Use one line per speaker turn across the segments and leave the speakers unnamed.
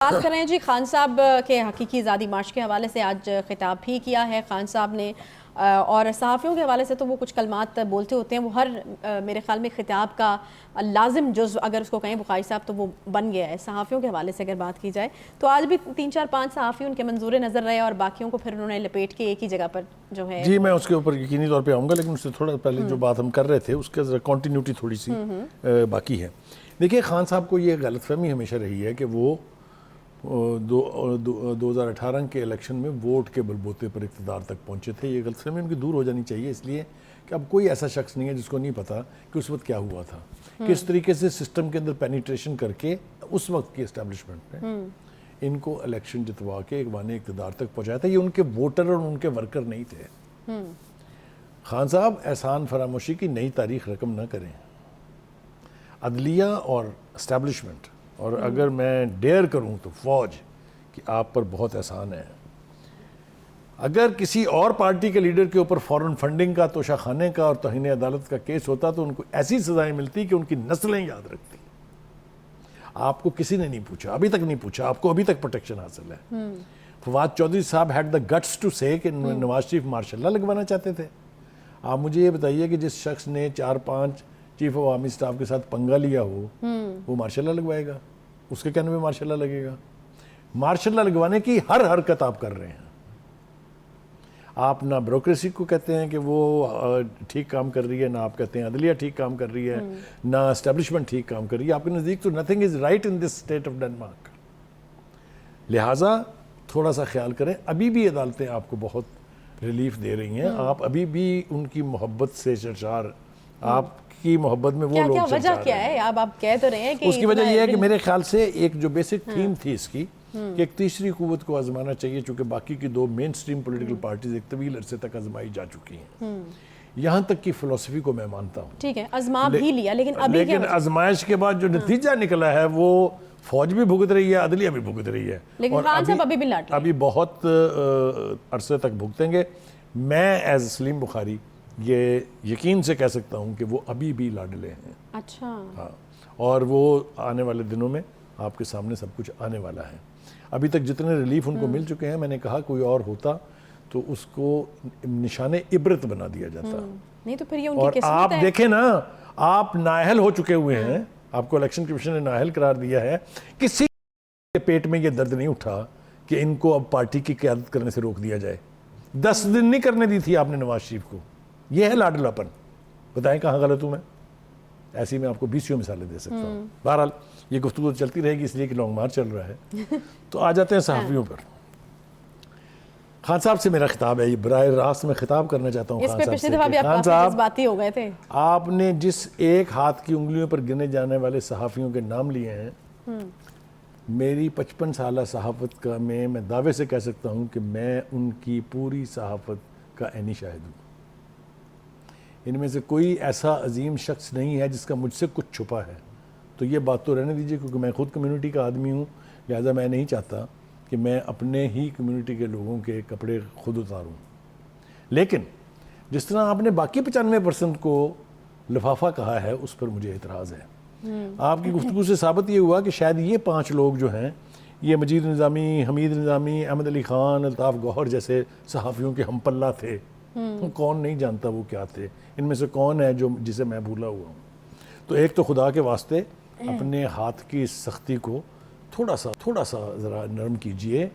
بات کر رہے ہیں جی خان صاحب کے حقیقی آزادی مارچ کے حوالے سے آج خطاب بھی کیا ہے خان صاحب نے، اور صحافیوں کے حوالے سے تو وہ کچھ کلمات بولتے ہوتے ہیں، وہ ہر میرے خیال میں خطاب کا لازم جزو اگر اس کو کہیں بخاری صاحب تو وہ بن گیا ہے۔ صحافیوں کے حوالے سے اگر بات کی جائے تو آج بھی 3-4-5 صحافی ان کے منظور نظر رہے اور باقیوں کو پھر انہوں نے لپیٹ کے ایک ہی جگہ پر جو ہے
جی میں اس کے اوپر یقینی طور پہ آؤں گا، لیکن اس سے تھوڑا پہلے جو بات ہم کر رہے تھے اس کا ذرا کنٹینیوٹی تھوڑی سی باقی ہے۔ دیکھیے خان صاحب کو یہ غلط فہمی ہمیشہ رہی ہے کہ وہ 2018 کے الیکشن میں ووٹ کے بلبوتے پر اقتدار تک پہنچے تھے۔ یہ غلط فہمی ان کی دور ہو جانی چاہیے، اس لیے کہ اب کوئی ایسا شخص نہیں ہے جس کو نہیں پتا کہ اس وقت کیا ہوا تھا، کس طریقے سے سسٹم کے اندر پینیٹریشن کر کے اس وقت کی اسٹیبلشمنٹ نے ان کو الیکشن جتوا کے ایوان اقتدار تک پہنچایا تھا۔ یہ ان کے ووٹر اور ان کے ورکر نہیں تھے۔ خان صاحب احسان فراموشی کی نئی تاریخ رقم نہ کریں۔ عدلیہ اور اسٹیبلشمنٹ، اور اگر میں ڈیئر کروں تو فوج کہ آپ پر بہت احسان ہے۔ اگر کسی اور پارٹی کے لیڈر کے اوپر فورن فنڈنگ کا، توشہ خانے کا اور توہین عدالت کا کیس ہوتا تو ان کو ایسی سزائیں ملتی کہ ان کی نسلیں یاد رکھتی۔ آپ کو کسی نے نہیں پوچھا، ابھی تک نہیں پوچھا، آپ کو ابھی تک پروٹیکشن حاصل ہے۔ فواد چودھری صاحب ہیڈ دا گٹس ٹو سے کہ نواز شریف مارشل لا لگوانا چاہتے تھے۔ آپ مجھے یہ بتائیے کہ جس شخص نے 4-5 چیف آف آرمی سٹاف کے ساتھ پنگا لیا ہو وہ مارشل لا لگوائے گا؟ اس کے کہنے میں مارشل لا لگے گا؟ مارشل لا لگوانے کی ہر حرکت آپ کر رہے ہیں۔ آپ نہ بیوروکریسی کو کہتے ہیں کہ وہ ٹھیک کام کر رہی ہے، نہ آپ کہتے ہیں عدلیہ ٹھیک کام کر رہی ہے، نہ اسٹیبلشمنٹ ٹھیک کام کر رہی ہے۔ آپ کے نزدیک تو nothing is right in this state of Denmark. لہٰذا تھوڑا سا خیال کریں۔ ابھی بھی عدالتیں آپ کو بہت ریلیف دے رہی ہیں، آپ ابھی بھی ان کی محبت سے سرشار، آپ کی محبت میں وہ لوگ
کیا وجہ کیا ہے؟ آپ کہہ تو رہے ہیں کہ
اس کی وجہ یہ ہے کہ میرے خیال سے ایک جو بیسک تھیم تھی اس کی کہ ایک تیسری قوت کو آزمانا چاہیے، چونکہ باقی کی 2 مین سٹریم پولیٹیکل پارٹیز ایک طویل عرصے تک آزمائی جا چکی ہیں۔ یہاں تک کی فلسفی کو میں مانتا ہوں،
ٹھیک ہے آزما بھی لیا، لیکن
آزمائش کے بعد جو نتیجہ نکلا ہے وہ فوج بھی بھگت رہی ہے، عدلیہ بھی بھگت رہی ہے،
لیکن خان صاحب ابھی بھی لاٹ
ابھی بہت عرصے تک بھگتیں گے۔ میں ایز سلیم بخاری یہ یقین سے کہہ سکتا ہوں کہ وہ ابھی بھی لاڈلے ہیں۔
اچھا،
ہاں، اور وہ آنے والے دنوں میں آپ کے سامنے سب کچھ آنے والا ہے۔ ابھی تک جتنے ریلیف ان کو مل چکے ہیں، میں نے کہا کوئی اور ہوتا تو اس کو نشان عبرت بنا دیا جاتا۔
نہیں تو پھر یہ ان
اور
کی قسمت
آپ
ہے۔
دیکھیں نا، آپ نااہل ہو چکے ہوئے ہیں، آپ کو الیکشن کمیشن نے نااہل قرار دیا ہے۔ کسی کے پیٹ میں یہ درد نہیں اٹھا کہ ان کو اب پارٹی کی قیادت کرنے سے روک دیا جائے۔ 10 دن نہیں کرنے دی تھی آپ نے نواز شریف کو۔ یہ ہے لاڈلاپن۔ بتائیں کہاں غلط ہوں میں؟ ایسی میں آپ کو 20 مثالیں دے سکتا ہوں۔ بہرحال یہ گفتگو چلتی رہے گی اس لیے کہ لانگ مارچ چل رہا ہے۔ تو آ جاتے ہیں صحافیوں پر۔ خان صاحب سے میرا خطاب ہے، یہ براہ راست میں خطاب کرنا چاہتا ہوں
اس
خان
پہ
صاحب
پچھلی
سے
دفعہ بھی
کہ
آپ
خان
کافی
صاحب،
جذباتی ہو گئے تھے۔
آپ نے جس ایک ہاتھ کی انگلیوں پر گنے جانے والے صحافیوں کے نام لیے ہیں، میری 55 سالہ صحافت کا میں دعوے سے کہہ سکتا ہوں کہ میں ان کی پوری صحافت کا عینی شاہد ہوں۔ ان میں سے کوئی ایسا عظیم شخص نہیں ہے جس کا مجھ سے کچھ چھپا ہے۔ تو یہ بات تو رہنے دیجیے، کیونکہ میں خود کمیونٹی کا آدمی ہوں، لہٰذا میں نہیں چاہتا کہ میں اپنے ہی کمیونٹی کے لوگوں کے کپڑے خود اتاروں۔ لیکن جس طرح آپ نے باقی 95% کو لفافہ کہا ہے، اس پر مجھے اعتراض ہے۔ آپ کی گفتگو سے ثابت یہ ہوا کہ شاید یہ 5 لوگ جو ہیں، یہ مجید نظامی، حمید نظامی، احمد علی خان، الطاف گوہر جیسے صحافیوں کے ہم پلہ تھے۔ کون نہیں جانتا وہ کیا تھے؟ ان میں سے کون ہے جسے میں بھولا ہوا ہوں؟ تو ایک تو خدا کے واسطے اپنے ہاتھ کی اس سختی کو تھوڑا سا ذرا نرم کیجئے،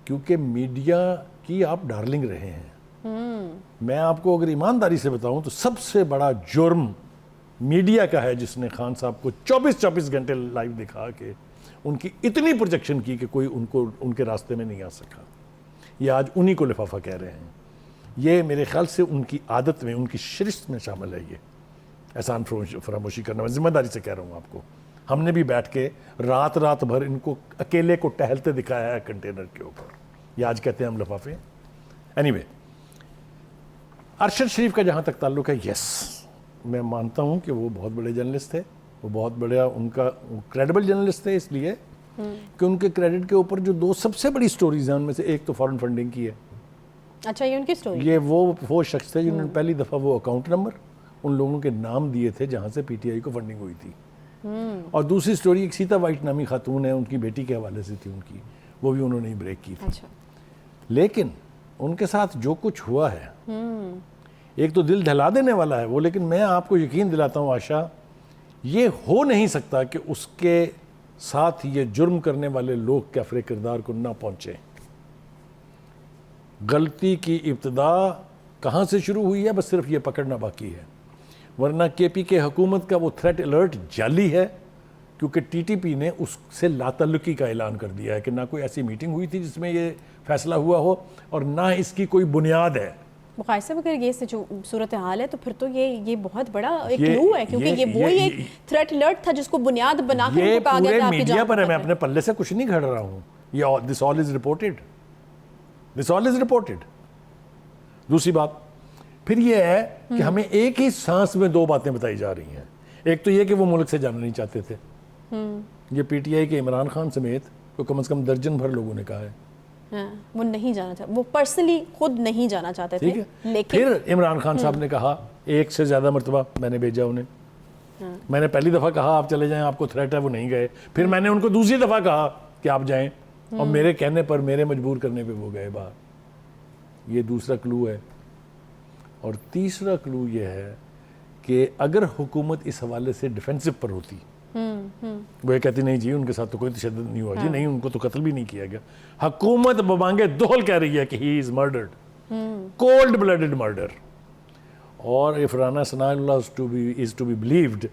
کیونکہ میڈیا کی آپ ڈارلنگ رہے ہیں۔ میں آپ کو اگر ایمانداری سے بتاؤں تو سب سے بڑا جرم میڈیا کا ہے جس نے خان صاحب کو 24 گھنٹے لائیو دکھا کے ان کی اتنی پروجیکشن کی کہ کوئی ان کے راستے میں نہیں آ سکا۔ یہ آج انہی کو لفافہ کہہ رہے ہیں۔ یہ میرے خیال سے ان کی عادت میں، ان کی شرست میں شامل ہے یہ احسان فراموشی کرنا۔ میں ذمہ داری سے کہہ رہا ہوں آپ کو، ہم نے بھی بیٹھ کے رات بھر ان کو اکیلے کو ٹہلتے دکھایا ہے کنٹینر کے اوپر۔ یہ آج کہتے ہیں ہم لفافے۔ اینی ارشد شریف کا جہاں تک تعلق ہے، یس میں مانتا ہوں کہ وہ بہت بڑے جرنلسٹ تھے، وہ بہت بڑا ان کا کریڈیبل جرنلسٹ تھے، اس لیے کہ ان کے کریڈٹ کے اوپر جو 2 سب سے بڑی سٹوریز ہیں ان میں سے ایک تو فورن فنڈنگ کی ہے۔
اچھا، یہ ان کی سٹوری؟
یہ وہ شخص تھے جنہوں نے پہلی دفعہ وہ اکاؤنٹ نمبر ان لوگوں کے نام دیے تھے جہاں سے پی ٹی آئی کو فنڈنگ ہوئی تھی۔ اور دوسری سٹوری ایک سیتا وائٹ نامی خاتون ہے، ان کی بیٹی کے حوالے سے تھی ان کی، وہ بھی انہوں نے بریک کی تھی.
اچھا.
لیکن ان کے ساتھ جو کچھ ہوا ہے ایک تو دل دہلا دینے والا ہے وہ، لیکن میں آپ کو یقین دلاتا ہوں آشا، یہ ہو نہیں سکتا کہ اس کے ساتھ یہ جرم کرنے والے لوگ کافر کردار کو نہ پہنچے. غلطی کی ابتدا کہاں سے شروع ہوئی ہے بس صرف یہ پکڑنا باقی ہے، ورنہ کے پی کے حکومت کا وہ تھریٹ الرٹ جعلی ہے، کیونکہ ٹی ٹی پی نے اس سے لا تعلقی کا اعلان کر دیا ہے کہ نہ کوئی ایسی میٹنگ ہوئی تھی جس میں یہ فیصلہ ہوا ہو اور نہ اس کی کوئی بنیاد ہے.
مقایسہ اگر یہ جو صورتحال ہے تو پھر تو یہ بہت بڑا ایک کلو ہے، کیونکہ یہ وہی ایک تھریٹ الرٹ تھا جس کو بنیاد بنا کر
یہ
کہا گیا
پورے
کہ آپ کی
میڈیا
جان
پر ہے، میں اپنے پلے سے کچھ نہیں گھڑ رہا ہوں، یہ دس آل is reported, this all is reported. دوسری بات پھر یہ ہے کہ ہمیں ایک ہی سانس میں دو باتیں بتائی جا رہی ہیں. ایک تو یہ کہ وہ ملک سے جانا نہیں چاہتے تھے، یہ پی ٹی آئی کے عمران خان سمیت تو کم از کم درجن بھر لوگوں نے کہا ہے
وہ نہیں جانا چاہتے، وہ پرسنلی خود نہیں جانا چاہتے تھے. لیکن
پھر عمران خان صاحب نے کہا ایک سے زیادہ مرتبہ میں نے بھیجا انہیں، میں نے پہلی دفعہ کہا آپ چلے جائیں، آپ کو تھریٹ ہے، وہ نہیں گئے. پھر میں نے ان کو دوسری دفعہ کہا کہ آپ جائیں، اور میرے کہنے پر، میرے مجبور کرنے پہ وہ گئے باہر. یہ دوسرا کلو ہے. اور تیسرا کلو یہ ہے کہ اگر حکومت اس حوالے سے ڈیفینسو پر ہوتی، وہ یہ کہتی نہیں جی ان کے ساتھ تو کوئی تشدد نہیں ہوا، جی نہیں ان کو تو قتل بھی نہیں کیا گیا. حکومت ببانگے دول کہہ رہی ہے کہ ہی از مرڈرڈ، کولڈ بلڈڈ مرڈر. اور if Rana Sana Allah is to be believed،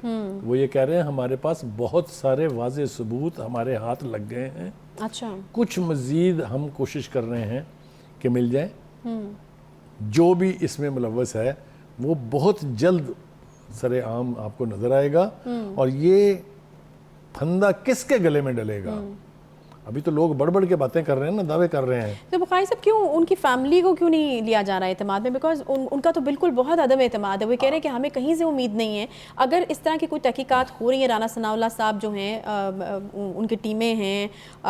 وہ یہ کہہ رہے ہیں ہمارے پاس بہت سارے واضح ثبوت ہمارے ہاتھ لگ گئے ہیں،
اچھا
کچھ مزید ہم کوشش کر رہے ہیں کہ مل جائیں. جو بھی اس میں ملوث ہے وہ بہت جلد سر عام آپ کو نظر آئے گا. اور یہ پھندا کس کے گلے میں ڈلے گا؟ ابھی تو لوگ بڑھ بڑھ کے باتیں کر رہے ہیں نا، دعوے کر رہے ہیں.
تو بخاری صاحب کیوں ان کی فیملی کو کیوں نہیں لیا جا رہا ہے اعتماد میں؟ بیکاز ان کا تو بالکل بہت عدم اعتماد ہے. وہ کہہ رہے ہیں کہ ہمیں کہیں سے امید نہیں ہے. اگر اس طرح کی کوئی تحقیقات ہو رہی ہیں، رانا ثناء اللہ صاحب جو ہیں ان کی ٹیمیں ہیں،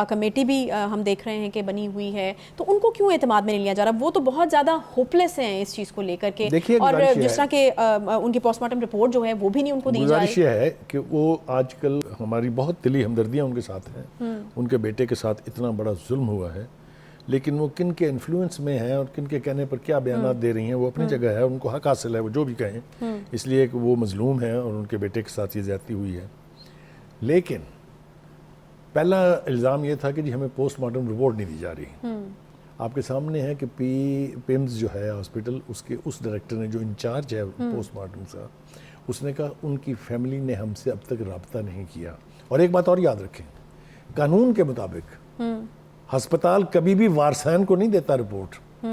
کمیٹی بھی ہم دیکھ رہے ہیں کہ بنی ہوئی ہے، تو ان کو کیوں اعتماد میں نہیں لیا جا رہا؟ وہ تو بہت زیادہ ہوپلیس ہیں اس چیز کو لے کر کے، اور جس طرح کہ ان کی پوسٹ مارٹم رپورٹ جو ہے وہ بھی نہیں ان کو دی جا رہی.
گزارش یہ ہے کہ وہ آج کل ہماری بہت دلی ہمدردیاں ان کے ساتھ ہیں، ان کے بیٹے کے ساتھ اتنا بڑا ظلم ہوا ہے، لیکن وہ کن کے انفلوئنس میں ہیں اور کن کے کہنے پر کیا بیانات دے رہی ہیں وہ اپنی جگہ ہے، ان کو حق حاصل ہے وہ جو بھی کہیں، اس لیے کہ وہ مظلوم ہیں اور ان کے بیٹے کے ساتھ یہ زیادتی ہوئی ہے. لیکن پہلا الزام یہ تھا کہ جی ہمیں پوسٹ مارٹم رپورٹ نہیں دی جا رہی. آپ کے سامنے ہے کہ پیمز جو ہے ہاسپٹل، اس ڈائریکٹر نے جو انچارج ہے پوسٹ مارٹم کا، اس نے کہا ان کی فیملی نے ہم سے اب تک رابطہ نہیں کیا. اور ایک بات اور یاد رکھیں، قانون کے مطابق ہسپتال کبھی بھی وارثین کو نہیں دیتا رپورٹ.